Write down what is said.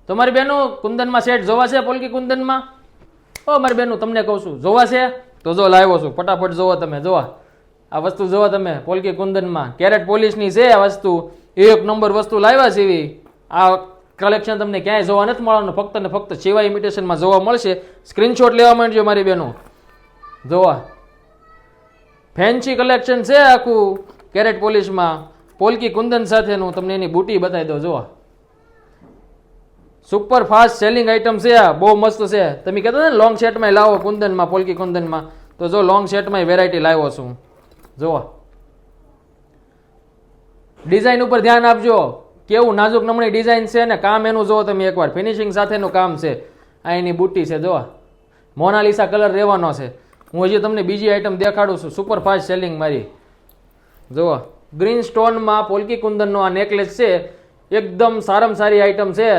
તમારી બેનો કુંદનમાં સેટ જોવા છે? પોલકી કુંદનમાં ઓ મારી બેનું તમને કહું છું, જોવા છે તો જો લાવ્યો છું, ફટાફટ જોવો તમે. જોવા આ વસ્તુ જોવો તમે, પોલકી કુંદનમાં કેરેટ પોલિશની છે આ વસ્તુ, એક નંબર વસ્તુ લાવ્યા છે એવી. આ કલેક્શન તમને ક્યાંય જોવા નથી મળવાનું, ફક્ત ને ફક્ત શિવા ઇમિટેશનમાં જોવા મળશે. સ્ક્રીનશોટ લેવા માંડજો મારી બેનો. જોવા ફેન્સી કલેક્શન છે આખું કેરેટ પોલિશમાં, પોલકી કુંદન સાથેનું. તમને એની બુટી બતાવી દો. જોવા સુપર ફાસ્ટ સેલિંગ આઈટમ છે આ, બહુ મસ્ત છે. તમે કહેતા ને લોંગ સેટમાં લાવો કુંદનમાં, પોલકી કુંદનમાં, તો જો લોંગ સેટમાં વેરાયટી લાવ્યો છું. જોવા ડિઝાઇન ઉપર ધ્યાન આપજો, કેવું નાજુક નમણી ડિઝાઇન છે ને કામ એનું જો તમે એકવાર, ફિનિશિંગ સાથેનું કામ છે. આ એની બુટ્ટી છે. જોવા મોનાલિસા કલર રહેવાનો છે. હું હજી તમને બીજી આઈટમ દેખાડું છું, સુપર ફાસ્ટ સેલિંગ મારી. જોવા ગ્રીન સ્ટોનમાં પોલકી કુંદનનો આ નેકલેસ છે, એકદમ સારામાં સારી આઈટમ છે.